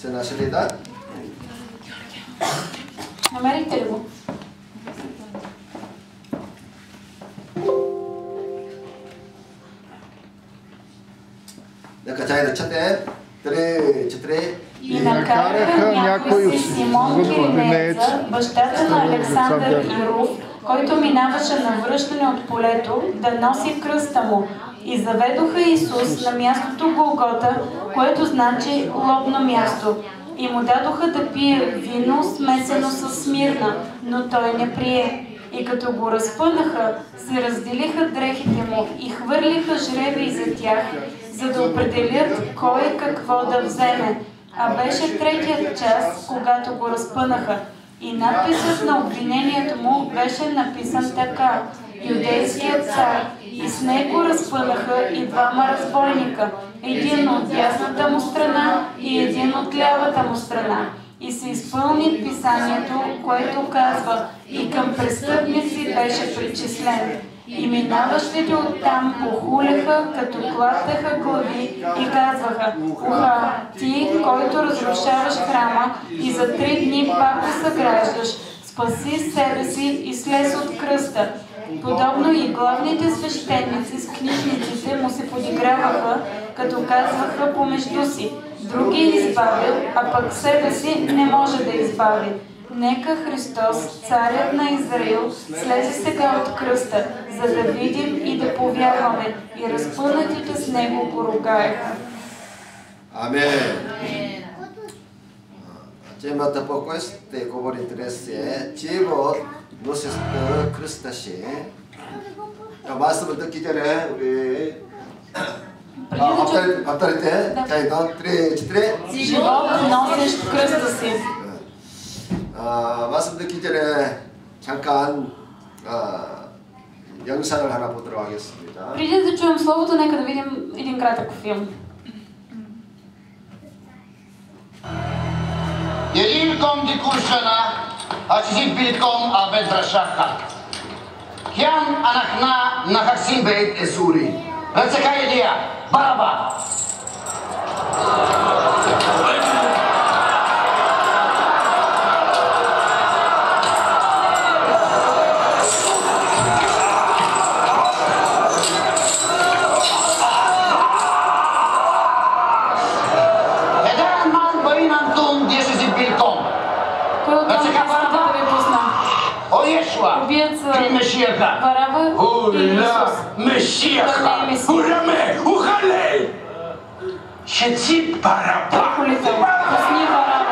се нашли да? Намерихте ли го? Нека чай да чете. 3-4. И накараха някой си Симон Киринееца, бащата на Александър и Руф, който минаваше на връщане от полето, да носи кръста му. И заведоха Исус на мястото Голгота, което значи лобно място. И му дадоха да пие вино, смесено с смирна, но той не прие. И като го разпънаха, се разделиха дрехите му и хвърлиха жребий за тях, за да определят кой какво да вземе. А беше третият час, когато го разпънаха. И надписът на обвинението му беше написан така: Юдейският цар. И с него разпънаха и двама разбойника, един от дясната му страна и един от лявата му страна. И се изпълни писанието, което казва: и към престъпници беше причислен. И минаващите оттам охулеха, като клатеха глави и казваха: уха, ти, който разрушаваш храма и за 3 дни пак го съграждаш, спаси себе си и слез от кръста. Подобно и главните свещеници с книжниците му се подиграваха, като казваха помежду си: други избавил, а пък себе си не може да избави. Нека Христос, царят на Израил, слезе сега от кръста, за да видим и да повярваме. И разпънатите с него го ругаеха. Amen. Темата по която ще говорим днес е, че от носещата кръста ще. 말씀을 듣기 전에 우리 앞다리 때 자, 이거 3, Живот носещ кръста си. 말씀 듣기 전에 잠깐 영상을 하나 보도록 하겠습니다. Преди да чуем словото, нека да видим един кратък филм. Елилком дикушана, ачизит билком абедрашаха. Хям анахна нахаксим бейт есури. Ръцека едия, бараба. Бараба и Исус. Мешиаха! Ураме! Ухалей! Шеци бараба! Пусни бараба!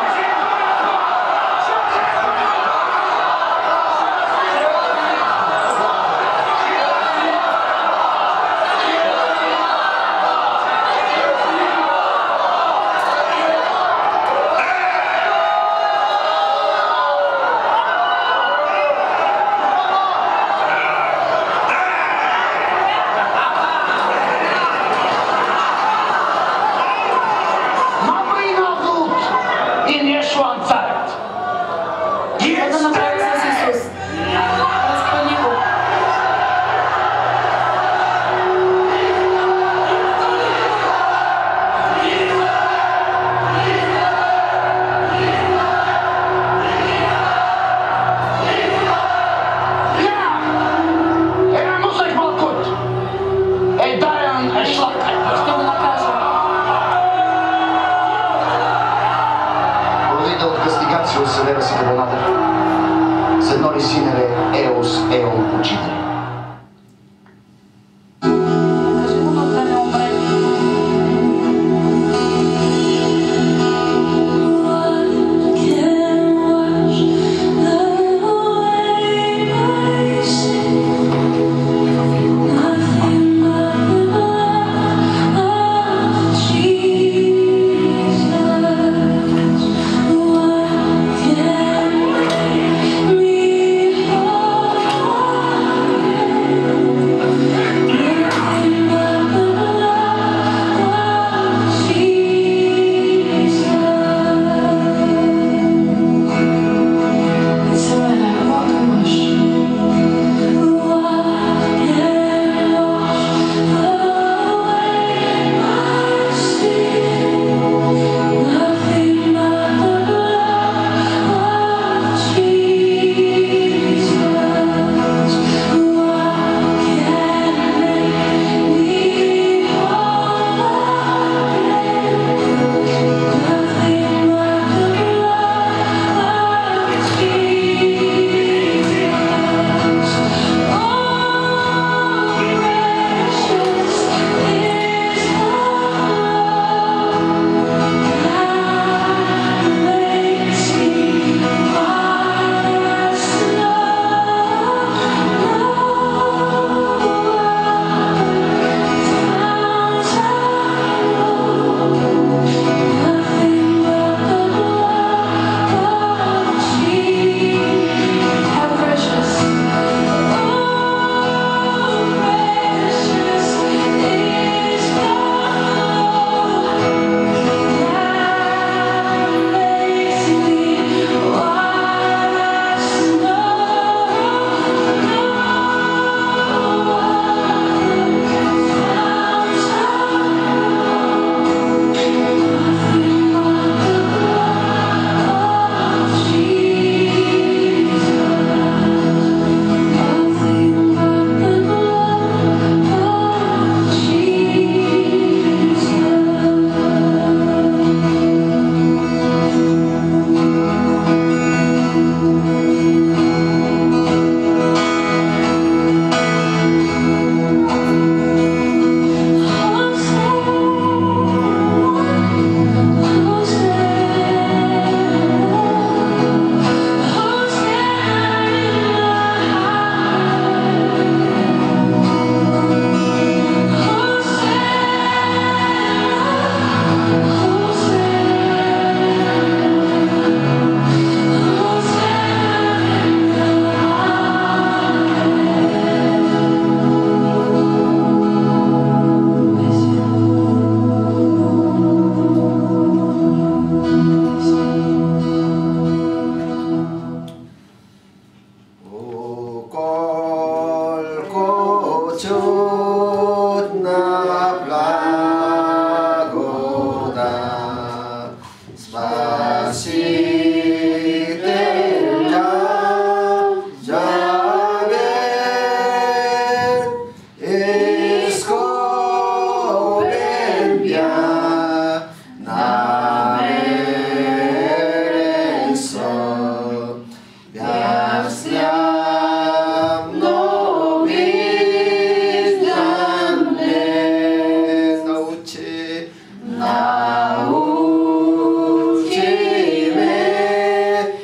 나우침에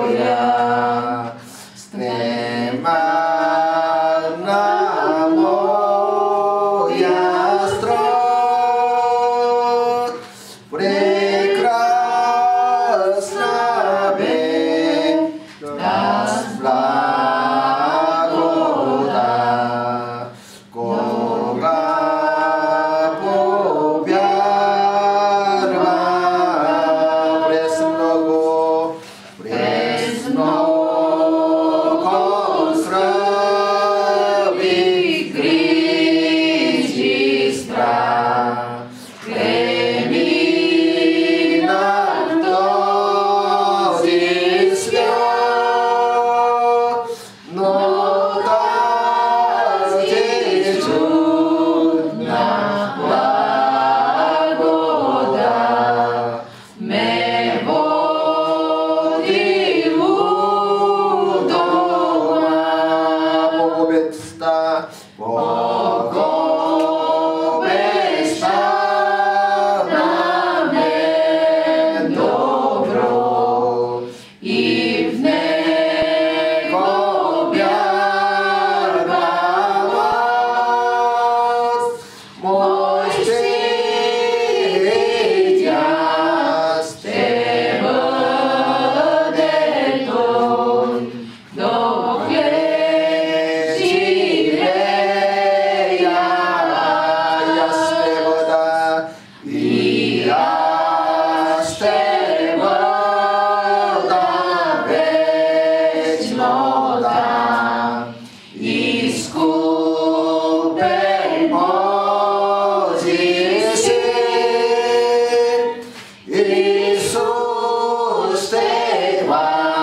다세보야 스테마나모야 스트롯 프레크라스나베 나스라고다 고가 보비아르마 프레스노고 프레스노 건스라비 그리지스트라 크레미난도 디스려 노다 제주 나와고다 메보디우도마 보고베스타 보고베스타 나멘도브로 입네 고비아르바와 모이스티자 스테버데돈 도플레시레야 야스테버다 이야스테버다 베치노다 이스쿠페 모지시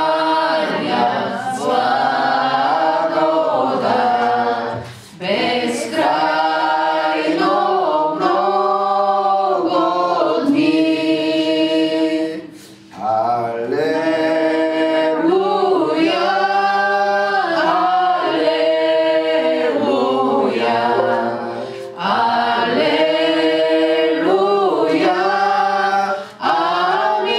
이수스테와야 스와고다 베스크라이노 브로고니 할렐루야 할렐루야 할렐루야 아멘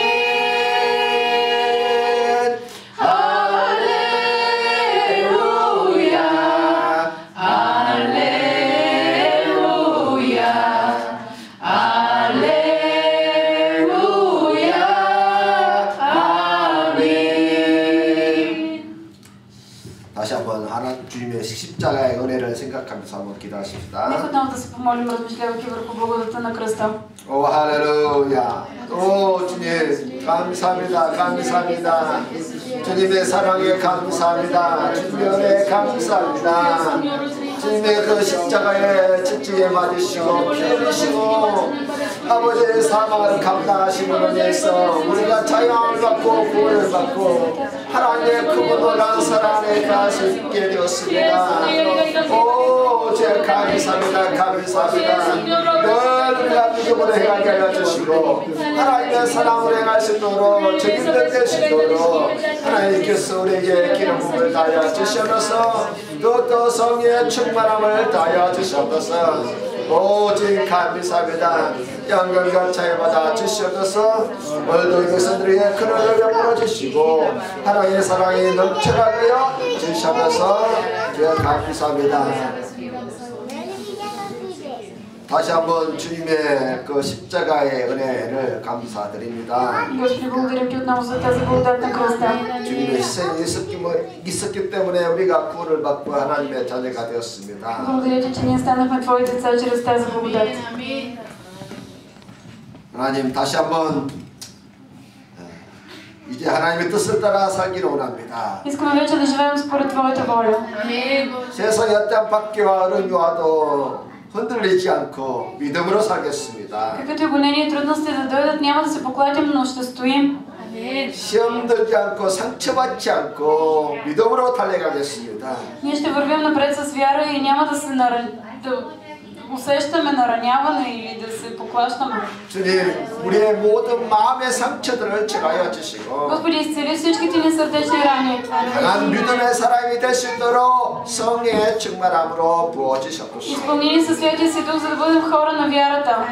할렐루야 할렐루야 할렐루야 아멘. 다시 한번 하나님 주님의 십자가의 은혜를 생각하면서 한번 기도하십시다. Нека отново да се помолим, размишлявайки върху благодата на кръста. 오 할렐루야. 오 주님 감사합니다. 감사합니다. 주님의 사랑에 감사합니다. 주님의 은혜에 감사합니다. 주님의 그 십자가에 집중해 맞으시고 피 흘리시고 아버지의 사망을 감당하심으로 인해서 우리가 자유함을 받고 구원을 받고 하나님의 크고 놀라운 사랑 안에 갈 수 있게 되었습니다. 오 주님 감사합니다. 감사합니다. 늘 우리가 믿음으로 행하게 하여 주시고 하나님의 사랑으로 행할 수 있도록 적임된 될 수 있도록 하나님께서 우리에게 기름 부음을 다하여 주시옵소서. 또 성령의 충만함을 다하여 주시옵소서. 오 주님 감사합니다. 영광과 차이마다 주시옵소서. 오늘도 이 백성들에게 그늘을 베풀어 주시고 하나님의 사랑이 넘쳐나게 하여 주시옵소서. 주여 감사합니다. 다시 한번 주님의 그 십자가의 은혜를 감사드립니다. Господи, благодарим Ти отново за тази благодат на кръста. 주님의 희생이 있었기 때문에 우리가 구원을 받고 하나님의 자녀가 되었습니다. Благодаря Ти, че ние станахме Твои деца чрез тази благодат. 하나님 다시 한번 이제 하나님의 뜻을 따라 살기를 원합니다. Искаме вече да живеем според Твоята воля. 세상의 어떤 박해와 어려움이 와도 흔들리지 않고 믿음으로 살겠습니다. Каквито и гонения и трудности да дойдат, няма да се поклатим, но ще стоим. 시험 들지 않고 상처받지 않고 믿음으로 달려가겠습니다. Ние ще вървим напред с вяра и няма да усещаме нараняване или да се поклащаме. 주님, 우리의 모든 마음의 상처들을 치료하여 주시고 Господи, изцели всичките ни сърдечни рани. 강한 믿음의 사람이 될 수 있도록 성령의 충만함으로 부어주셨옵소서. Изпълнени със Святия си Дух, за да бъдем хора на вярата.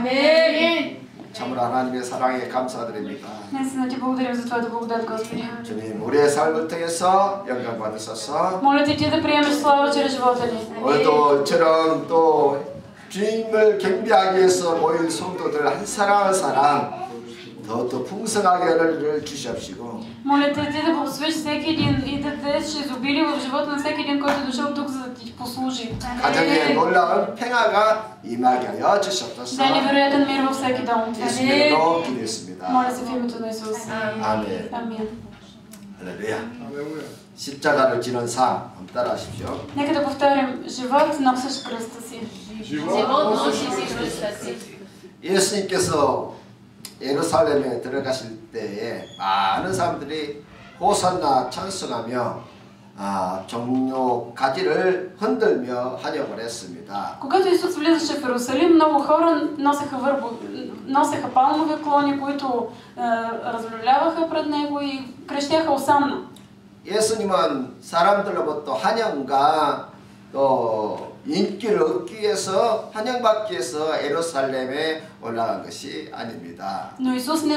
참으로 하나님의 사랑에 감사드립니다. Наистина ти благодарим за твоята благодат, Господи. 주님, 우리의 삶을 통해서 영광 받으소서. Моля те ти да приемеш слава чрез живота ни. 오늘도처럼 또 주님을 경배하기 위해서 모인 성도들 한 사람 한 사람 더 풍성하게 은혜를 주시옵시고 Моля те ти да благословиш всеки един и да дадеш изобилие в живота на всеки един, който е дошъл тук, за да ти послужи. 가정에 놀라운 평화가 임하게 하여 주시옵소서. Дай невероятен мир във всеки дом. 예수님으로 기도했습니다. Моля се в името на Исус. 아멘. Амин. 할렐루야. 십자가를 지는 삶 한번 따라하십시오. Нека да повторим: живот носиш кръста си. 예수님께서 예루살렘에 들어가실 때에 많은 사람들이 호산나 찬송하며 종료 가지를 흔들며 환영을 했습니다. Когато Исус влизаше в Иерусалим, много хора носеха палмови клони, които разлюляваха пред него и крещяха осанна. 예수님은 사람들로부터 환영과 또 인기를 얻기 위해서 환영받기 위해서 예루살렘에 올라간 것이 아닙니다. Но Исус не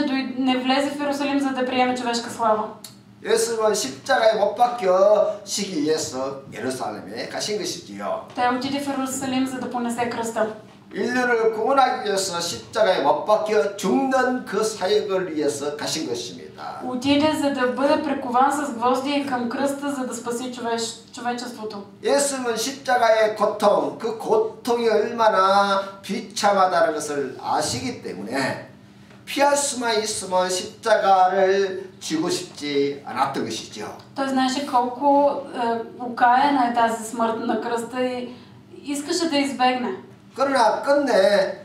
влезе в Иерусалим, за да приеме човешка слава. 예수님은 십자가에 못 박혀시기 위해서 예루살렘에 가신 것이지요. Той отиде в Иерусалим, за да понесе кръста. 인류를 구원하기 위해서 십자가에 못 박혀 죽는 그 사역을 위해서 가신 것입니다. Отиде, за да бъде прикован с гвозди към кръста, за да спаси човечеството. 예수님은 십자가의 고통, 그 고통이 얼마나 비참하다는 것을 아시기 때문에 피할 수만 있으면 십자가를 지고 싶지 않았던 것이죠. Той знаеше колко окаяна е тази смърт на кръста и искаше да избегне. 그러나 끝내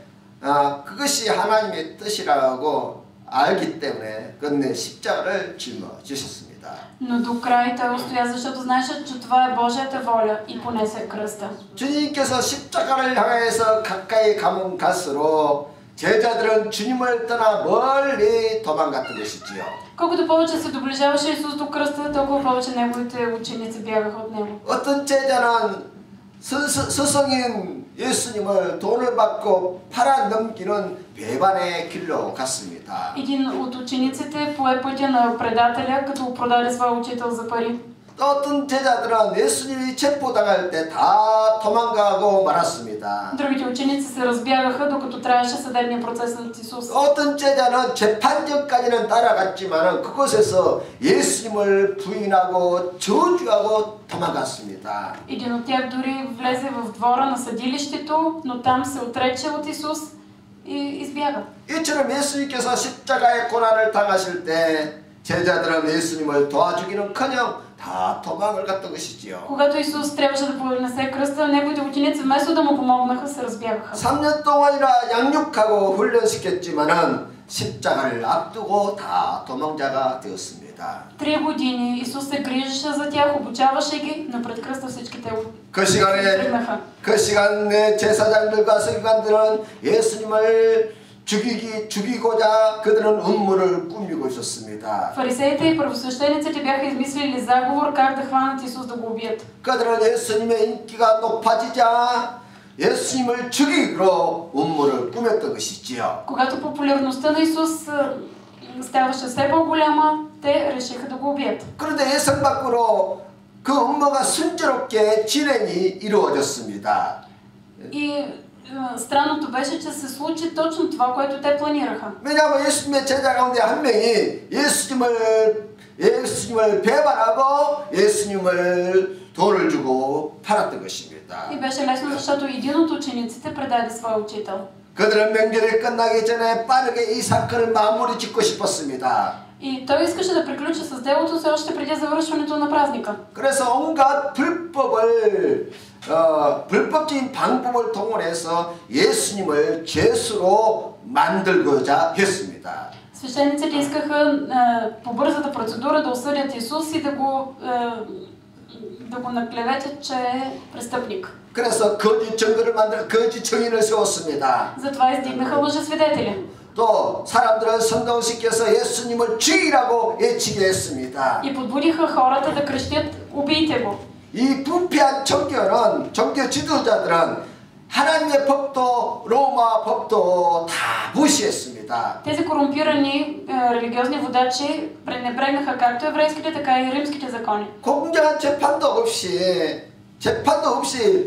그것이 하나님의 뜻이라고 알기 때문에 끝내 십자가를 짊어지셨습니다. Но до край той устоя, защото знаеше, че това е Божията воля и понесе кръста. 주님께서 십자가를 향해서 가까이 가면 갈수록 제자들은 주님을 떠나 멀리 도망갔던 것이지요. Колкото повече се доближаваше Исус до кръста, толкова повече неговите ученици бягаха от него. 어떤 제자는 스승인 예수님을 돈을 받고 팔아넘기는 배반의 길로 갔습니다. Един от учениците пое пътя на предателя, като продаде своя учител за пари. 또 어떤 제자들은 예수님이 체포당할 때 다 도망가고 말았습니다. Другите ученици се разбягаха, докато траеше съдебния процес над Исус. 어떤 제자는 재판정까지는 따라갔지만 그곳에서 예수님을 부인하고 저주하고 도망갔습니다. Един от тях дори влезе в двора на съдилището, но там се отрече от Исус и избяга. 이처럼 예수님께서 십자가의 고난을 당하실 때 제자들은 예수님을 도와주기는커녕 다 도망을 갔던 것이지요. Когато Исус трябваше да понесе кръста, неговите ученици вместо да му помогнаха, се разбягаха. 3년 동안이나 양육하고 훈련시켰지만은 십자가를 앞두고 다 도망자가 되었습니다. 3 години Исус се грижеше за тях, обучаваше ги, но пред кръста всички те тръгнаха. 그 시간에 제사장들과 서기관들은 예수님을 죽이고자 그들은 음모를 꾸미고 있었습니다. Фарисеите и първосвещениците бяха измислили заговор как да хванат Исус да го убият. 그들은 예수님의 인기가 높아지자 예수님을 죽이기로 음모를 꾸몄던 것이지요. Когато популярността на Исус ставаше все по-голяма, те решиха да го убият. 그런데 예상 밖으로 그 음모가 순조롭게 진행이 이루어졌습니다. И странното беше, че се случи точно това, което те планираха. 왜냐하면 예수님의 제자 가운데 한 명이 예수님을 배반하고 예수님을 돈을 주고 팔았던 것입니다. И беше лесно, защото един от учениците предаде своя учител. 그들은 명절이 끝나기 전에 빠르게 이 사건을 마무리 짓고 싶었습니다. И той искаше да приключи с делото си още преди завършването на празника. 그래서 온갖 불법적인 방법을 동원해서 예수님을 죄수로 만들고자 했습니다. Свещениците искаха по бързата процедура да осъдят Исус и да го да го наклеветят, че е престъпник. 그래서 거짓 증거를 만들어 거짓 증인을 세웠습니다. Затова издигнаха лъжесвидетели. 또 사람들은 성동시켜서 예수님을 죽이라고 외치게 했습니다. И подбудиха хората да крещят убийте го. 이 부패한 종교 지도자들은 하나님의 법도 로마 법도 다 무시했습니다. Тези корумпирани религиозни водачи пренебрегнаха както еврейските, така и римските закони. 공정한 재판도 없이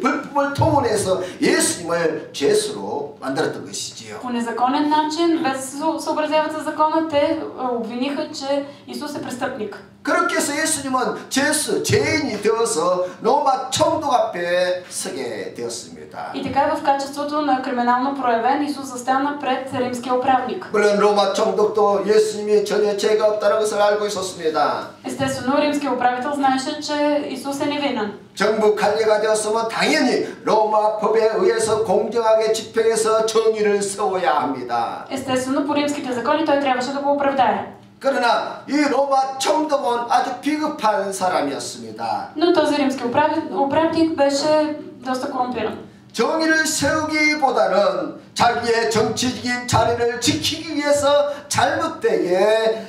불법을 통원해서 예수님을 죄수로 만들었던 것이지요. По незаконен начин, без да съобразяват със закона, те обвиниха, че Исус е престъпник. 그렇게 해서 예수님은 죄인이 되어서 로마 총독 앞에 서게 되었습니다. И така в качеството на криминално проявен, Исус застана пред римския управник. 물론 로마 총독도 예수님이 전혀 죄가 없다는 것을 알고 있었습니다. Естествено, римският управител знаеше, че Исус е невинен. 정부 관리가 되었으면 당연히 로마 법에 의해서 공정하게 집행해서 정의를 세워야 합니다. Естествено, по римските закони той трябваше да го оправдае. 그러나 이 로마 총독은 아주 비겁한 사람이었습니다. Но този римски управник беше доста корумпиран. 정의를 세우기보다는 자기의 정치적인 자리를 지키기 위해서 잘못되게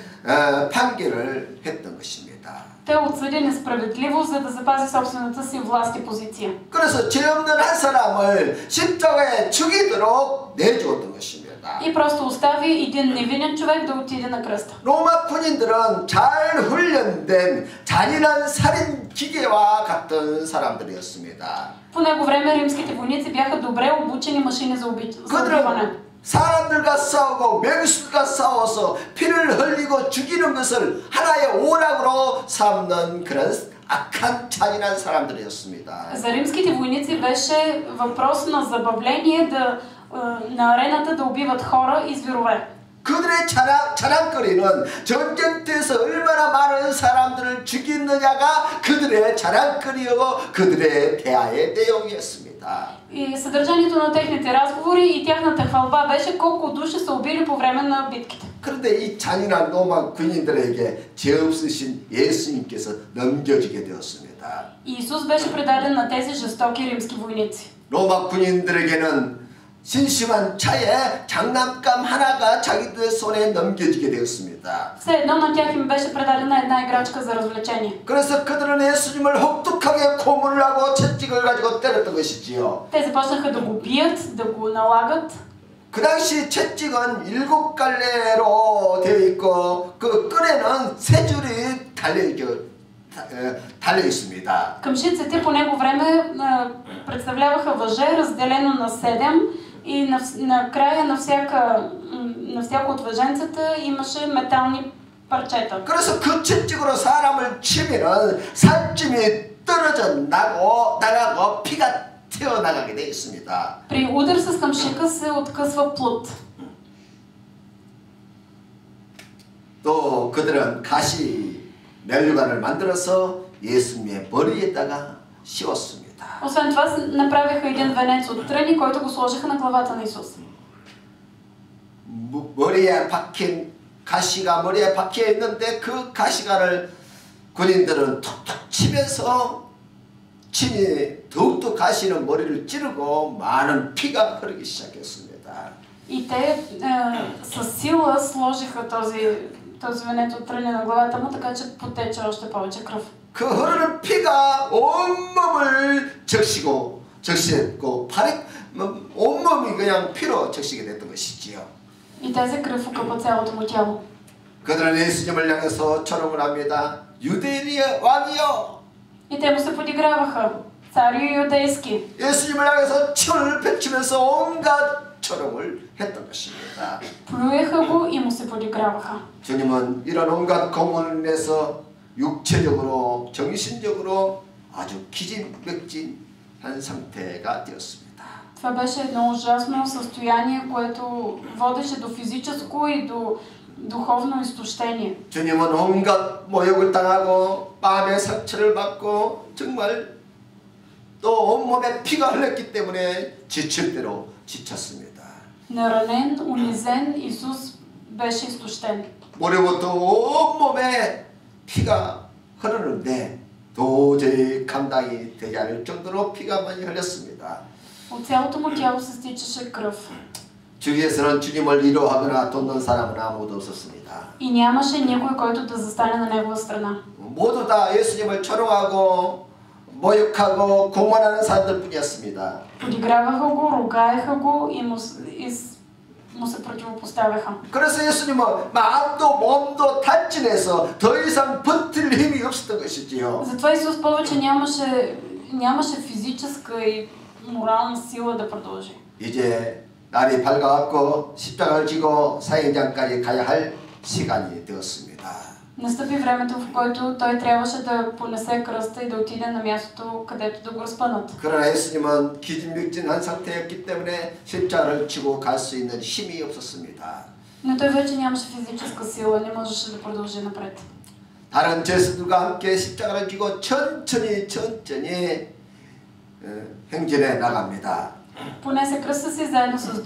판결을 했던 것입니다. Те отсъди несправедливо, за да запази собствената си власт и позиция. 그래서 죄 없는 한 사람을 십자가에 죽이도록 내주었던 것입니다. И просто остави един невинен човек да отиде на кръста. 로마 군인들은 잘 훈련된 잔인한 살인 기계와 같은 사람들이었습니다. По него време римските войници бяха добре обучени машини за убиване. 사람들과 싸우고 맹수들과 싸워서 피를 흘리고 죽이는 것을 하나의 오락으로 삼는 그런 악한 잔인한 사람들이었습니다. За римските войници беше въпрос на забавление на арената да убиват хора и зверове. 그들의 자랑거리는 전쟁터에서 얼마나 많은 사람들을 죽였느냐가 그들의 자랑거리이고 그들의 대화의 내용이었습니다. И съдържанието на техните разговори и тяхната хвалба беше колко души са убили по време на битките. 그런데 이 잔인한 로마 군인들에게 죄 없으신 예수님께서 넘겨지게 되었습니다. Иисус беше предаден на тези жестоки римски войници. 로마 군인들에게는 신심한 차에 장난감 하나가 자기들 손에 넘겨지게 되었습니다. Все едно на тях им беше предадена една играчка за развлечение. 그래서 그들은 예수님을 혹독하게 고문을 하고 채찍을 가지고 때렸던 것이지요. Те започнаха да го бият, да го налагат. 그 당시 채찍은 7갈래로 되어 있고 그 끈에는 3줄이 달려 있습니다. Камшиците по него време представляваха въже, разделено на 7 и на края на всяко от въженцата имаше метални парчета. 그래서 그 채찍으로 사람을 치면은 살찜이 떨어져 나가고 피가 튀어나가게 되어 있습니다. При удар с камшика се откъсва плът. 또 그들은 가시 면류관을 만들어서 예수님의 머리에다가 씌웠습니다. Освен това направиха един венец от тръни, който го сложиха на главата на Исус. 머리에 박힌 가시가 머리에 박혀 있는데 그 가시관을 군인들은 톡톡 치면서 친히 더욱더 가시는 머리를 찌르고 많은 피가 흐르기 시작했습니다. И те със сила сложиха този венец от тръни на главата му, така че потече още повече кръв. 그 흐르는 피가 온몸을 적시했고 온몸이 그냥 피로 적시게 됐던 것이지요. И тази кръв окъпа цялото му тяло. 그들은 예수님을 향해서 초롱을 합니다. 유대인의 왕이여. И те му се подиграваха. Цари юдейски. 예수님을 향해서 침을 뱉으면서 온갖 초롱을 했던 것입니다. Плюеха го и му се подиграваха. 주님은 이런 온갖 고문에서 육체적으로 정신적으로 아주 기진맥진한 상태가 되었습니다. Това беше едно ужасно състояние, което водеше до физическо и до духовно изтощение. 주님은 온갖 모욕을 당하고 마음의 상처를 받고 정말 또 온몸에 피가 흘렀기 때문에 지칠 대로 지쳤습니다. Наранен, унизен, Исус беше изтощен. 머리부터 온몸에 피가 흐르는데 도저히 감당이 되지 않을 정도로 피가 많이 흘렸습니다. От цялото му тяло се стичаше кръв. 주위에서는 주님을 위로하거나 돕는 사람은 아무도 없었습니다. И нямаше никой, който да застане на негова страна. 모두 다 예수님을 조롱하고 모욕하고 공언하는 사람들 뿐이었습니다. Подиграваха го, ругаеха го и му се противопоставяха. 그래서 예수님은 마음도 몸도 탈진해서 더 이상 버틸 힘이 없었던 것이지요. Затова Исус повече нямаше физическа и морална сила да продължи. 이제 날이 밝아왔고 십자가를 지고 사형장까지 가야 할 시간이 되었습니다. Настъпи времето, в което той трябваше да понесе кръста и да отиде на мястото, където да го разпънат. 그러나 예수님은 기진맥진한 상태였기 때문에 십자가를 지고 갈 수 있는 힘이 없었습니다. Но той вече нямаше физическа сила, не можеше да продължи напред. 다른 제수들과 함께 십자가를 지고 천천히 행진해 나갑니다. Понесе кръста си заедно с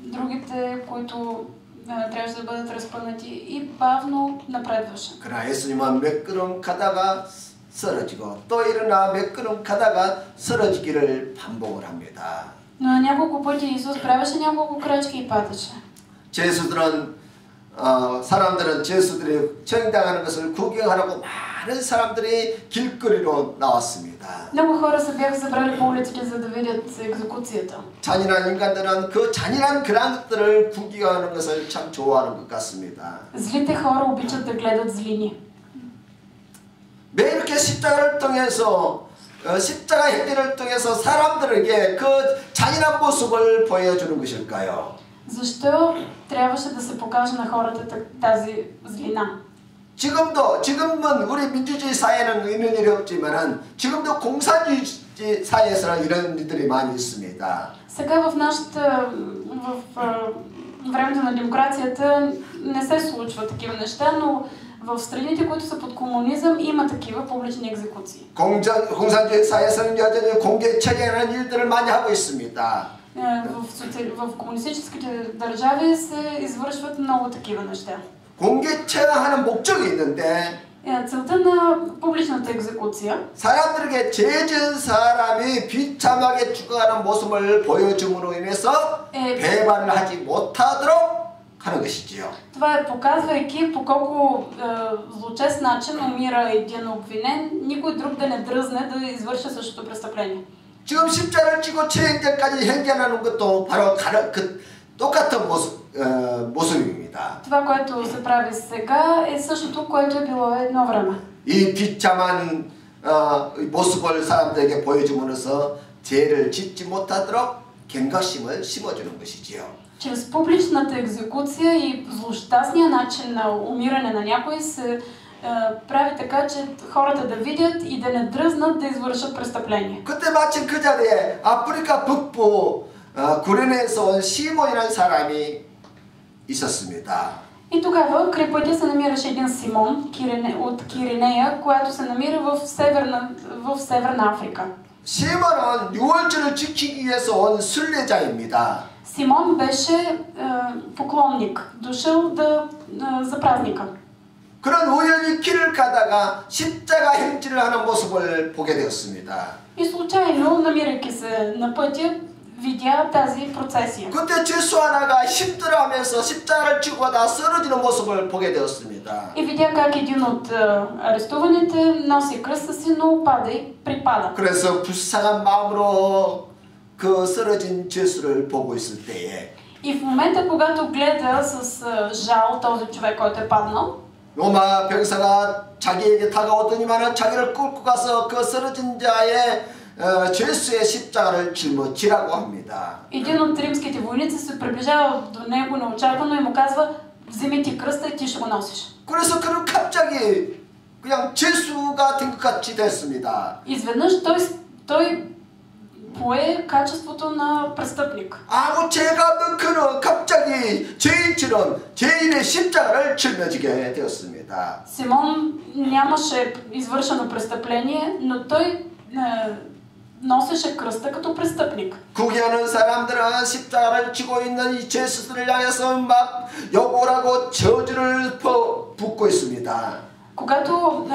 другите, които трябваше да бъдат разпънати и бавно напредваше. 그러나 예수님은 몇 걸음 가다가 쓰러지고 또 일어나 몇 걸음 가다가 쓰러지기를 반복을 합니다. Но на няколко пъти Исус правеше няколко крачки и падаше. 사람들은 제수들이 처형당하는 것을 구경하라고 많은 사람들이 길거리로 나왔습니다. Много хора се бяха събрали по улиците, за да видят екзекуцията. 잔인한 인간들은 그 잔인한 그런 것들을 구경하는 것을 참 좋아하는 것 같습니다. Злите хора обичат да гледат злини. 왜 이렇게 십자가를 통해서 십자가 행진을 통해서 사람들에게 그 잔인한 모습을 보여주는 것일까요? Защо трябваше да се покаже на хората тази злина? 지금은 우리 민주주의 사회는 이런 일이 없지만은 지금도 공산주의 사회에서는 이런 일들이 많이 있습니다. Сега в времето на демокрацията не се случва такива неща, но в страните, които са под комунизъм, има такива публични екзекуции. 공산주의 사회에서는 여전히 공개 처리하는 일들을 많이 하고 있습니다. В комунистическите държави се извършват много такива неща. 공개 처형하는 목적이 있는데 целта на публичната екзекуция 사람들에게 죄 지은 사람이 비참하게 죽어가는 모습을 보여줌으로 인해서 배반을 하지 못하도록 하는 것이지요. Това е показвайки по колко злочест начин умира един обвинен, никой друг да не дръзне да извърши същото престъпление. 지금 십자가를 지고 처형전까지 행전하는 것도 바로 똑같은 모습입니다. Това, което се прави сега, е същото, което е било едно време. 이 비참한 모습을 사람들에게 보여줌으로써 죄를 짓지 못하도록 경각심을 심어주는 것이지요. Чрез публичната екзекуция и злощастния начин на умиране на някой се прави така, че хората да видят и да не дръзнат да извършат престъпление. 그때 마침 그 자리에 아프리카 북부 구레네에서 온 시몬이라는 사람이 있었습니다. И тогава край пътя се намираше един Симон от Киринея, която се намира в Северна Африка. 시몬은 유월절을 지키기 위해서 온 순례자입니다. Симон беше поклонник, дошъл за празника. 그런 우연히 길을 가다가 십자가 행진을 하는 모습을 보게 되었습니다. И случайно, намирайки се на пътя, видя тази процесия. 그때 죄수 하나가 힘들어하면서 십자가를 지고 가다 쓰러지는 모습을 보게 되었습니다. И видя как един от арестуваните носи кръста си, но пада и припада. 그래서 불쌍한 마음으로 그 쓰러진 죄수를 보고 있을 때에 И в момента, когато гледа с жал този човек, който е паднал, 로마 병사가 자기에게 다가오더니만은 자기를 끌고 가서 그 쓰러진 자의 죄수의 십자가를 짊어지라고 합니다. един от римските войници се приближава до него неочаквано и му казва: вземи ти кръста и ти ще го носиш. 그래서 그는 갑자기 그냥 죄수가 된 것 같이 됐습니다. Изведнъж той пое качеството на престъпник. 아무 죄가 없는 그는 갑자기 죄인처럼 죄인의 십자가를 짊어지게 되었습니다. Симон нямаше извършено престъпление, но той носеше кръста като престъпник. 구경하는 사람들은 십자가를 지고 있는 이 죄수들을 향해서 막 욕을 하고 저주를 붓고 있습니다. Когато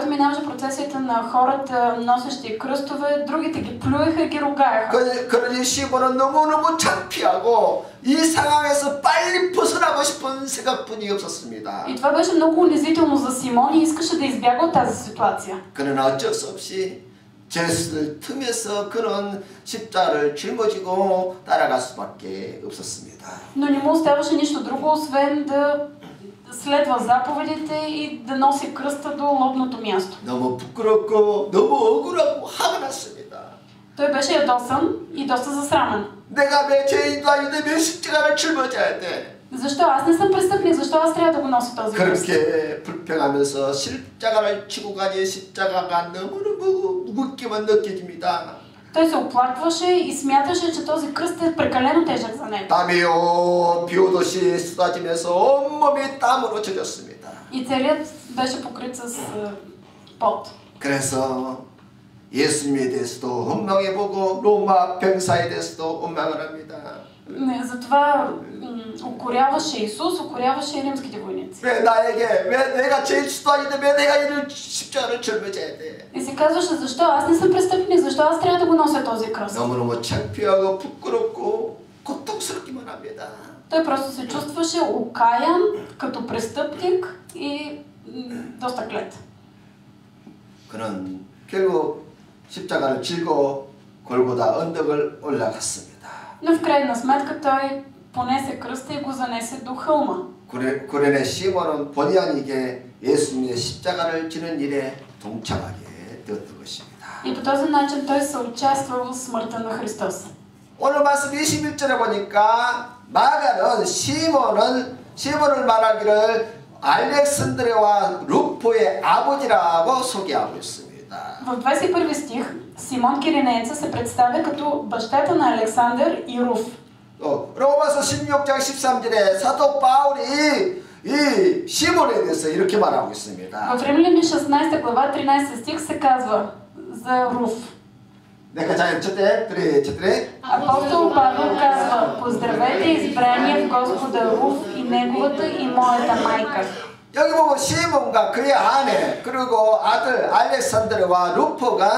минаваше процесията на хората, носещи кръстове, другите ги плюеха и ги ругаеха. 그러니 시몬은 너무너무 창피하고 이 상황에서 빨리 벗어나고 싶은 생각뿐이 없었습니다. И това беше много унизително за Симон и искаше да избяга от тази ситуация. 그러나 어쩔 수 없이 죄수들 틈에서 그런 십자가를 짊어지고 따라갈 수밖에 없었습니다. Но не му оставаше нищо друго, освен да следва заповедите и да носи кръста до лобното място. 너무 부끄럽고 너무 억울하고 화가 났습니다. Той беше ядосан и доста засрамен. 내가 왜 죄인도 아닌데 왜 십자가를 짊어져야 돼? Защо аз не съм престъпник? Защо аз трябва да го нося този кръст? 그렇게 불평하면서 십자가를 치고 가니 십자가가 너무너무 무겁게만 느껴집니다. Той се оплакваше и смяташе, че този кръст е прекалено тежък за него. 땀이요 비 오듯이 쏟아지면서 온몸이 땀으로 젖었습니다. И целият беше покрит с пот. 그래서 예수님에 대해서도 원망해보고 로마 병사에 대해서도 원망을 합니다. Затова укоряваше Исус, укоряваше и римските войници. 왜 내가 죄수도 아닌데 왜 내가 이를 십자가를 짊어져야 돼? И си казваше, защо аз не съм престъпник, защо аз трябва да го нося този кръст? 너무너무 창피하고 부끄럽고 고통스럽기만 합니다. Той просто се чувстваше окаян като престъпник и доста клет. 그는 결국 십자가를 지고 골고다 언덕을 올라갔습니다. Но в крайна сметка той понесе кръста и го занесе до хълма. 구레네 시몬은 본의 아니게 예수님의 십자가를 지는 일에 동참하게 되었던 것입니다. И по този начин той се участва в смъртта на Христос. 오늘 말씀 21절에 보니까 마가는 시몬을 말하기를 알렉산드레와 루포의 아버지라고 소개하고 있습니다. В 21 стих Симон Киринееца се представя като бащата на Александър и Руф. 로마서 16장 13절에 사도 바울이 이 시몬에 대해서 이렇게 말하고 있습니다. В Римляни 16 глава 13 стих се казва за Руф. 내가 잘 четире. Апостол Павел казва: поздравете избрания в Господа Руф и неговата и моята майка. 여기 보면 시몬과 그의 아내 그리고 아들 알렉산드르와 루포가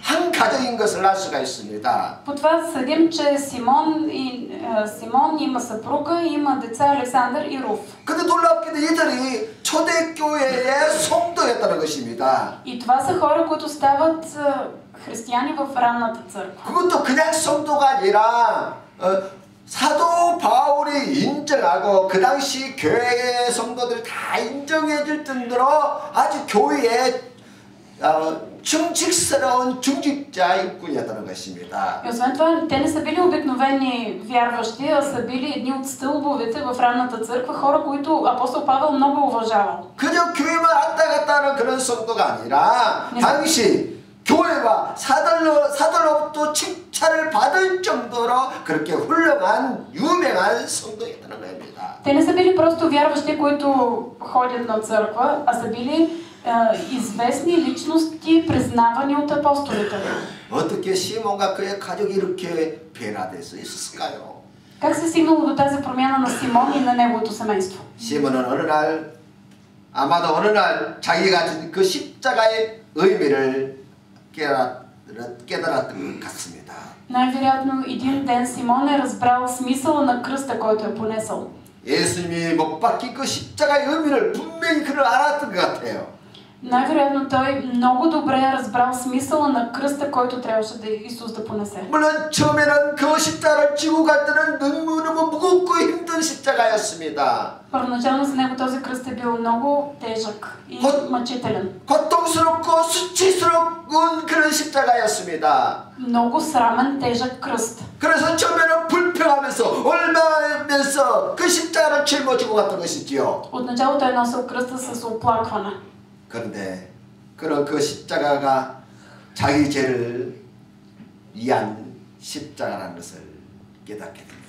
한 가족인 것을 알 수가 있습니다. По това съдим, че Симон има съпруга и има деца Александър и Руф. 근데 놀랍게도 이들이 초대교회의 성도였다는 것입니다. И това са хора, които стават християни в ранната църква. 그것도 그냥 성도가 아니라 사도 바울이 인정하고 그 당시 교회의 성도들이 다 인정해 줄 정도로 아주 교회에 충직스러운 중직자 일꾼이었다는 것입니다. И освен това, те не са били обикновени вярващи, а са били едни от стълбовете в ранната църква, хора, които апостол Павел много уважавал. 그저 교회만 왔다 갔다 하는 그런 성도가 아니라 당시 교회와 사들로부터 칭찬을 받을 정도로 그렇게 훌륭한 유명한 성도였다는 겁니다. Те не са били просто вярващи, които ходят на църква, а са били известни личности, признавани от апостолите. 어떻게 시몬과 그의 가족이 이렇게 변화될 수 있었을까요? Как се стигнало до тази промяна на Симон и на неговото семейство? 시몬은 아마도 어느 날 자기가 가진 그 십자가의 의미를 깨달았던 것 같습니다. Най-вероятно един ден Симон е разбрал смисъла на кръста, който е понесъл. 예수님이 못 박힌 그 십자가의 의미를 분명히 그를 알았던 것 같아요. Най-вероятно той много добре е разбрал смисъла на кръста, който трябваше да Исус да понесе. 물론 처음에는 그 십자가를 지고 갈 때는 너무너무 무겁고 힘든 십자가였습니다. Първоначално за него този кръст е бил много тежък и мъчителен. 고통스럽고 수치스러운 그런 십자가였습니다. Много срамен, тежък кръст. 그래서 처음에는 불평하면서 올라가면서 그 십자가를 짊어지고 갔던 것이지요. Отначало той носил кръста с оплакване. 그런데 그런 그 십자가가 자기 죄를 위한 십자가라는 것을 깨닫게 됩니다.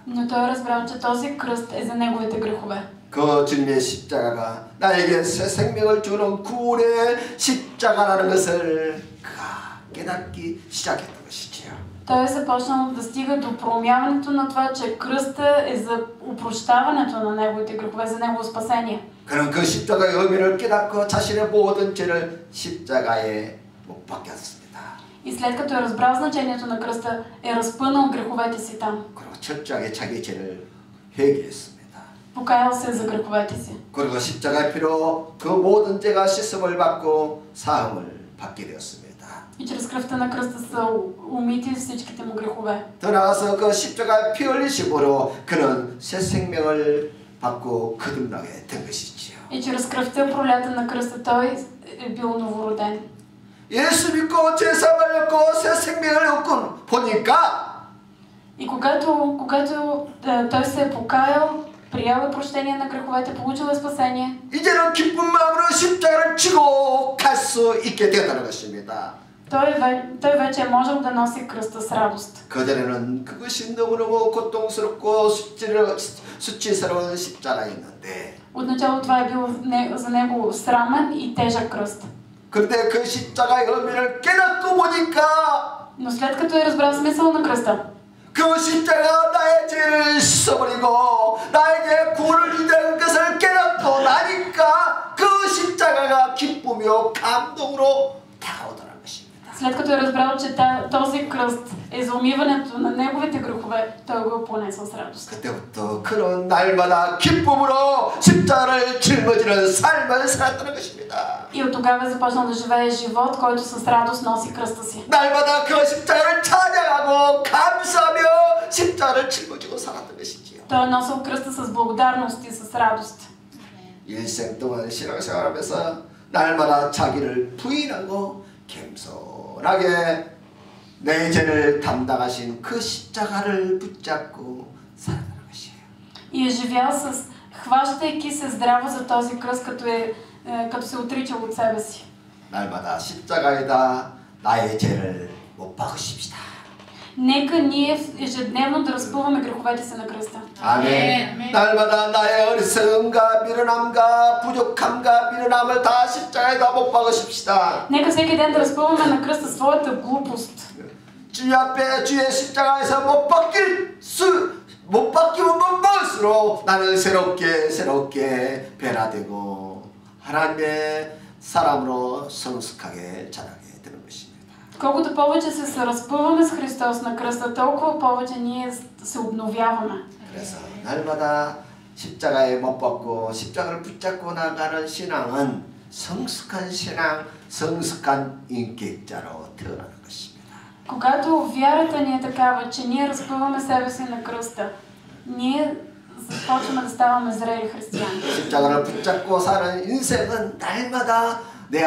Но той е разбрал, че този кръст е за неговите грехове. 그 주님의 십자가가 나에게 새 생명을 주는 구원의 십자가라는 것을 그가 깨닫기 시작했던 것이지요. той е започнал да стига до промяването на това, че кръста е за опрощаването на неговите грехове, за негово спасение. 그는 그 십자가의 의미를 깨닫고 자신의 모든 죄를 십자가에 못 박혔습니다. И след като е разбрал значението на кръста, е разпънал греховете си там. 그리고 철저하게 자기 죄를 회개했습니다. Покаял се за греховете си. 그리고 십자가의 피로 그 모든 죄가 씻음을 받고 사함을 받게 되었습니다. И чрез кръвта на кръста са умити всичките му грехове. 더 나아가서 그 십자가의 피 흘리심으로 그는 새 생명을 받고 거듭나게 된 것이지요. И чрез кръвта пролята на кръста той е бил новороден. 예수 믿고 죄사함을 얻고 새 생명을 얻고 보니까 И когато той се е покаял, приял е прощение на греховете, получил е спасение, 이제는 기쁜 마음으로 십자가를 지고 갈 수 있게 되었다는 것입니다. той вече е можел да носи кръста с радост. 그전에는 그것이 너무너무 고통스럽고 수치스러운 십자가였는데 Отначало това е било за него срамен и тежък кръст. 그런데 그 십자가의 의미를 깨닫고 보니까 Но след като е разбрал смисъл на кръста, 그 십자가 나의 죄를 씻어버리고 나에게 구원을 이루는 것을 깨닫고 나니까 그 십자가가 기쁘며 감동으로 다가오더라는 것입니다. след като е разбрал, че този кръст е за умиването на неговите грехове, той го понесъл с радост. 그때부터 그는 날마다 기쁨으로 십자가를 짊어지는 삶을 살았다는 것입니다. И от тогава е започнал да живее живот, който с радост носи кръста си. 날마다 그 십자가를 찬양하고 감사하며 십자가를 짊어지고 살았던 것이지요. Той е носил кръста с благодарност и с радост. 일생 동안 신앙생활하면서 날마다 자기를 부인하고 겸손하게 내 죄를 담당하신 그 십자가를 붙잡고 살아가는 것이에요. И е живял с хващайки се здраво за този кръст, като се отричал от себе си. 날마다 십자가에다 나의 죄를 못 박으십시다. Нека ние ежедневно да разпъваме греховете си на кръста. 아멘. 날마다 나의 어리석음과 미련함과 부족함과 미련함을 다 십자가에다 못 박으십시다. Нека всеки ден да разпъваме на кръста своята глупост. 주의 앞에 주의 십자가에서 못 박히면 못 박을수록 나는 새롭게 변화되고 하나님의 사람으로 성숙하게 자라게 되는 것입니다. Колкото повече се разпъваме с Христос на кръста, толкова повече ние се обновяваме. 그래서 날마다 십자가에 못 박고 십자가를 붙잡고 나가는 신앙은 성숙한 신앙, 성숙한 인격자로 태어나는 것입니다. Когато вярата ни е такава, че ние разпъваме себе си на кръста, ние започваме да ставаме зрели християни. 십자가를 붙잡고 사는 인생은 날마다 내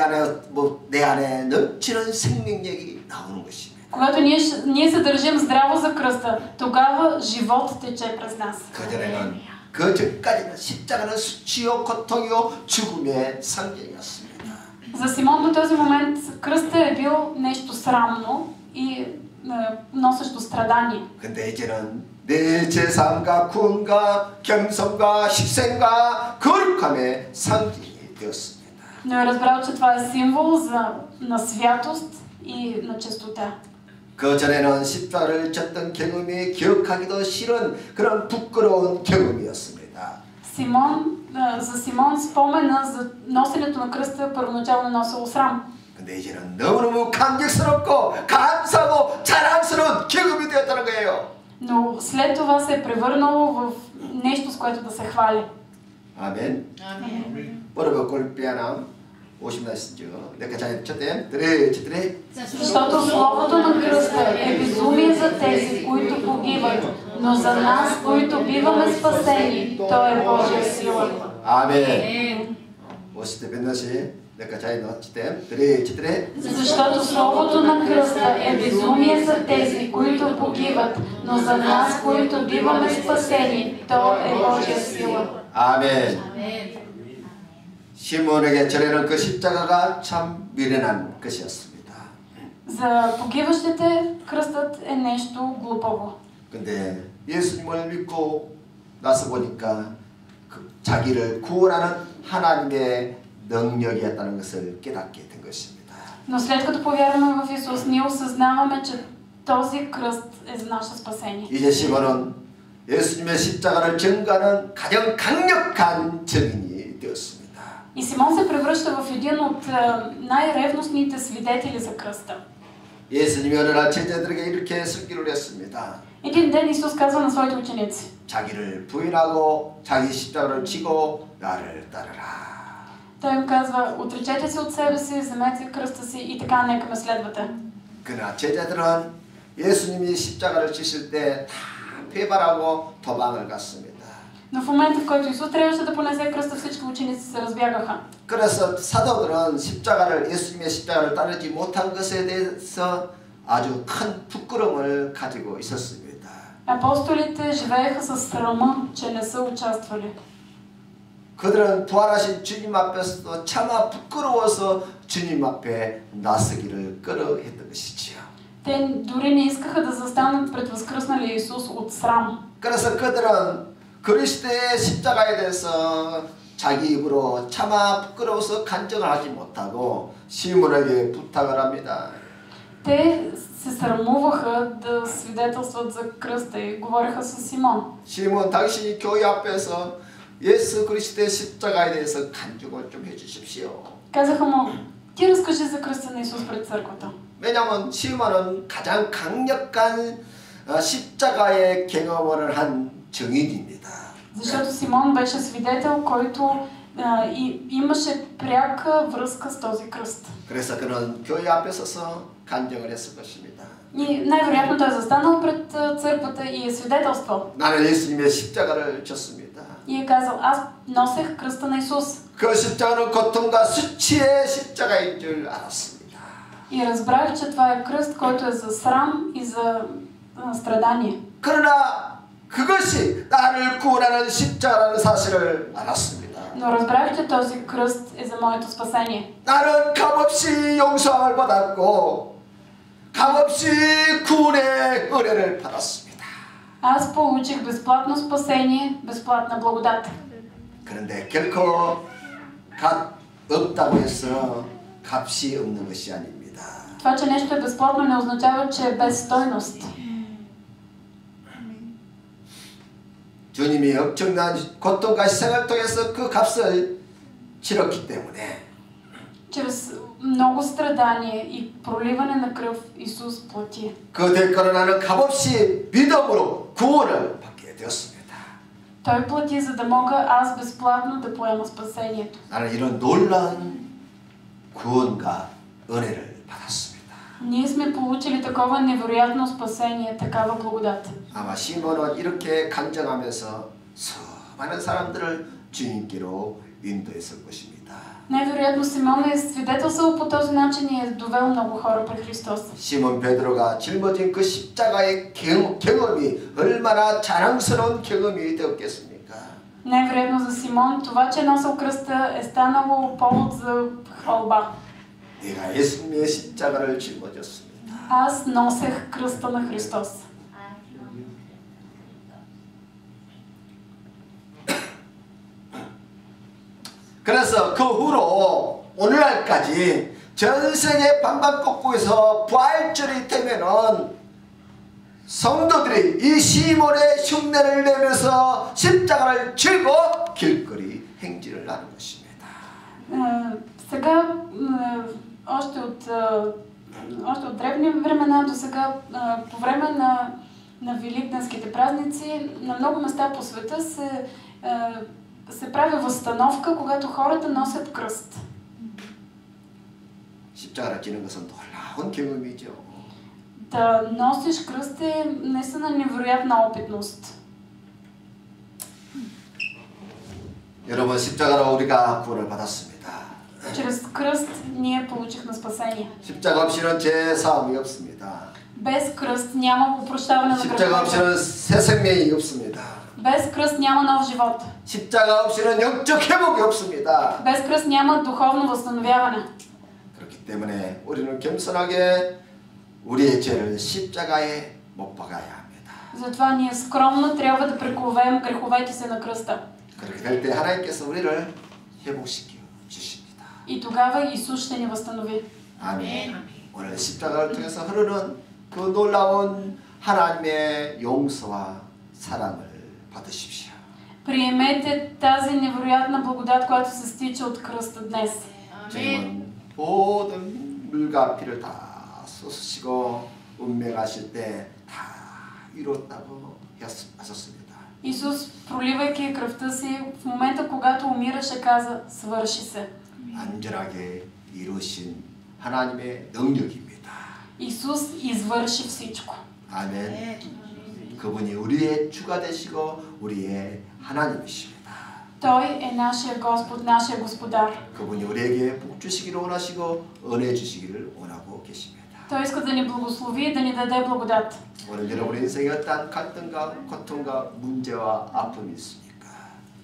안에 넘치는 생명력이 나오는 것입니다. Когато ние се държим здраво за кръста, тогава живот тече през нас. 그 전까지는 십자가는 수치요, 고통이요, 죽음의 상징이었습니다. За Симон до този момент кръста е бил нещо срамно и носещо страдание. 근데 이제는 내 제사함과 구원과 겸손과 희생과 거룩함의 상징이 되었습니다. Но е разбрал, че това е символ на святост и на чистота. 그 전에는 십자가를 졌던 경험이 기억하기도 싫은 그런 부끄러운 경험이었습니다. За Симон спомена за носенето на кръста първоначално носило срам. 근데 이제는 너무너무 감격스럽고 감사하고 자랑스러운 경험이 되었다는 거예요. Но след това се е превърнало в нещо, с което да се хвали. 아멘. Първо Коринфянам 18. Нека четем. 3. Защото словото на кръста е безумие за тези, които погиват, но за нас, които биваме спасени, то е Божия сила. 아멘. 50대 몇몇이 нека четем. 3. Защото словото на кръста е безумие за тези, които погиват, но за нас, които биваме спасени, то е Божия сила. 아멘. 시몬에게 전에는 그 십자가가 참 미련한 것이었습니다. За погиващите кръстът е нещо глупаво. 근데 예수님을 믿고 나서 보니까 자기를 구원하는 하나님의 능력이었다는 것을 깨닫게 된 것입니다. Но след като повярваме в Исус, ние осъзнаваме, че този кръст е за наше спасение. 이제 시몬은 예수님의 십자가를 증거하는 가장 강력한 증인이 되었습니다. И Симон се превръща в един от най-ревностните свидетели за кръста. 예수님이 어느 날 제자들에게 이렇게 설교를 했습니다. Един ден Исус казва на своите ученици: 자기를 부인하고 자기 십자가를 지고 나를 따르라. Той им казва: отречете се от себе си, вземете кръста си и така нека ме следвате. 그러나 제자들은 예수님이 십자가를 지실 때 다 회발하고 도망을 갔습니다. Но в момента, в който Исус трябваше да понесе кръста, всички ученици се разбягаха. 그래서 사도들은 예수님의 십자가를 따르지 못한 것에 대해서 아주 큰 부끄러움을 가지고 있었습니다. Апостолите живееха със срама, че не са участвали. 그들은 부활하신 주님 앞에서도 차마 부끄러워서 주님 앞에 나서기를 꺼려했던 것이지요. Те дори не искаха да застанат пред възкръсналия Исус от срам. 그래서 그들은 그리스도의 십자가에 대해서 자기 입으로 차마 부끄러워서 간증을 하지 못하고 시몬에게 부탁을 합니다. Те се срамуваха да свидетелстват за кръста и говореха с Симон. 시몬, 당신이 교회 앞에서 예수 그리스도의 십자가에 대해서 간증을 좀 해주십시오. Казаха му: ти разкажи за кръста на Исус пред църквата. 왜냐하면 시몬은 가장 강력한 십자가의 경험을 한 증인입니다. Защото Симон беше свидетел, който имаше пряка връзка с този кръст. 그래서 그는 교회 앞에 서서 간증을 했을 것입니다. И най-вероятно той е застанал пред църквата и е свидетелствал. 나는 예수님의 십자가를 졌습니다. И е казал: аз носех кръста на Исус. 그 십자가는 고통과 수치의 십자가인 줄 알았습니다. И разбрах, че това е кръст, който е за срам и за страдание. 그러나 그것이 나를 구원하는 십자가라는 사실을 알았습니다. Но разбрах, че този кръст е за моето спасение. 나는 값없이 용서함을 받았고 값없이 구원의 은혜를 받았습니다. Аз получих безплатно спасение, безплатна благодат. 그런데 결코 값 없다고 해서 값이 없는 것이 아닙니다. Това, че нещо е безплатно, не означава, че е без стойност. 주님이 엄청난 고통과 희생을 통해서 그 값을 치렀기 때문에 Чрез много страдание и проливане на кръв Исус плати. 그 대가로 나는 값없이 믿음으로 구원을 받게 되었습니다. Той плати, за да мога аз безплатно да поема спасението. 나는 이런 놀라운 구원과 은혜를 받았습니다. Ние сме получили такова невероятно спасение, такава благодат. 아마 시몬은 이렇게 간증하면서 수많은 사람들을 주님께로 인도했을 것입니다. Най-вероятно Симон е свидетелствал по този начин и е довел много хора при Христос. 시몬 베드로가 짊어진 그 십자가의 경험이 얼마나 자랑스러운 경험이 되었겠습니까? Най-вероятно за Симон това, че носил кръста, е станало повод за хвалба. 내가 예수님의 십자가를 짊어졌습니다. Аз носех кръста на Христос. 그래서 그 후로 오늘날까지 전 세계 방방곡곡에서 부활절이 되면은 성도들이 이 시몬의 흉내를 내면서 십자가를 쥐고 길거리 행진을 하는 것입니다. Сега, още от древни времена до сега, по време на великденските празници, на много места по света се прави възстановка, когато хората носят кръст. 십자가를 지는 것은 놀라운 경험이죠. Да носиш кръст е наистина невероятна опитност. 여러분 십자가로 우리가 구원을 받았습니다. Чрез кръст ние получихме спасение. 십자가 없이는 제 사함이 없습니다. Без кръст няма опрощаване на 십자가 греховете. 없이는 새 생명이 없습니다. Без кръст няма нов живот. 십자가 없이는 영적 회복이 없습니다. Без кръст няма духовно възстановяване. 그렇기 때문에 우리는 겸손하게 우리의 죄를 십자가에 못 박아야 합니다. Затова ние скромно трябва да прекловем греховете си на кръста. 그렇게 될 때 하나님께서 우리를 회복시켜 주십니다. И тогава Исус ще ни възстанови. 아멘. 오늘 십자가를 통해서 흐르는 그 놀라운 하나님의 용서와 사랑을 받으십시오. Приемете тази невероятна благодат, която се стича от кръста днес. 주님은 모든 물과 피를 다 쏟으시고 운명하실 때 다 이뤘다고 하셨습니다. Исус, проливайки кръвта си, в момента, когато умираше, каза, свърши се. 완전하게 이루신 하나님의 능력입니다. Исус извърши всичко. 아멘. 그분이 우리의 주가 되시고 우리의 하나님이십니다. Той е нашия Господ, нашия Господар. 그분이 우리에게 복 주시기를 원하시고 은혜 주시기를 원하고 계십니다. Той иска да ни благослови и да ни даде благодат. 오늘 여러분의 인생에 어떠한 갈등과 고통과 문제와 아픔이 있습니까?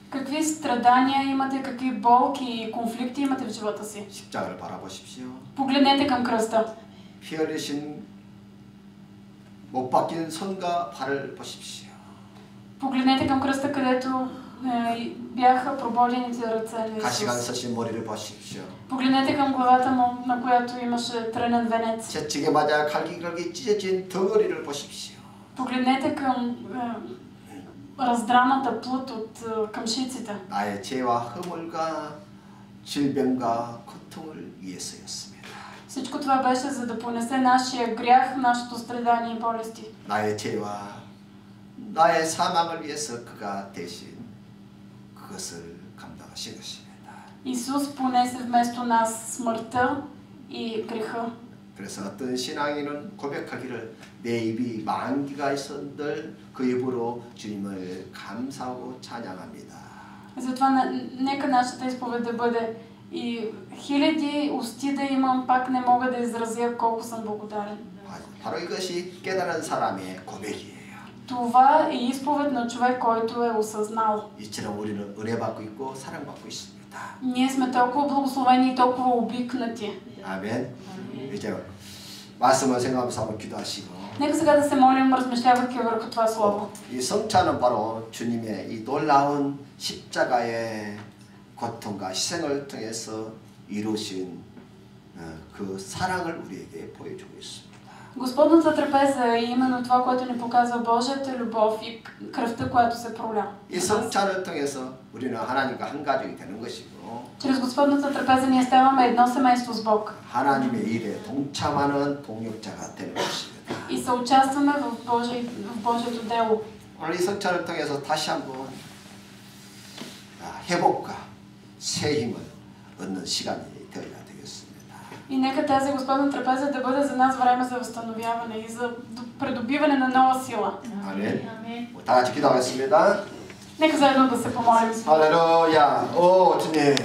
Какви страдания имате, какви болки и конфликти имате в живота си? 십자가를 바라보십시오. Погледнете към кръста. 피 흘리신 못 박힌 손과 발을 보십시오. Погледнете към кръста, където бяха прободените ръце на 가시관 Исус. 서신 머리를 보십시오. Погледнете към главата му, на която имаше трънен венец. 채찍에 맞아 갈기갈기 찢어진 덩어리를 보십시오. Погледнете към раздраната плът от камшиците. 나의 죄와 허물과 질병과 고통을 위해서였습니다. Всичко това беше за да понесе нашия грях, нашето страдание и болести. 나의 죄와 나의 사망을 위해서 그가 대신 그것을 감당하신 것입니다. Исус понесе вместо нас смъртта и греха. 그래서 어떤 신앙인은 고백하기를 내 입이 만기가 있었들 그 입으로 주님을 감사하고 찬양합니다. Затова нека нашата изповед да бъде и хиляди усти да имам, пак не мога да изразя колко съм благодарен. 바로 이것이 깨달은 사람의 고백이에요. Това е изповед на човек, който е осъзнал. 이처럼 우리는 은혜 받고 있고 사랑받고 있습니다. Ние сме толкова благословени и толкова обикнати. 아멘. 이제 말씀을 생각하면서 한번 기도하시고. Нека сега да се молим, размишлявайки върху това слово. 이 성찬은 바로 주님의 이 놀라운 십자가의 고통과 희생을 통해서 이루신 그 사랑을 우리에게 보여주고 있습니다. Господната трапеза е именно това, което ни показва Божията любов и кръвта, която се проля. 이 성찬을 통해서 우리는 하나님과 한 가족이 되는 것이고. Чрез Господната трапеза ние ставаме едно семейство с Бог. 하나님의 일에 동참하는 동역자가 되는 것입니다. И съучастваме в Божието дело. 오늘 이 성찬을 통해서 다시 한번 회복과 새 힘을 얻는 시간이 되어야 되겠습니다. И нека тази Господна трапеза да бъде за нас време за възстановяване и за придобиване на нова сила. 아멘. 다 같이 기도하겠습니다. Нека заедно да се помолим. 할렐루야. 오 주님.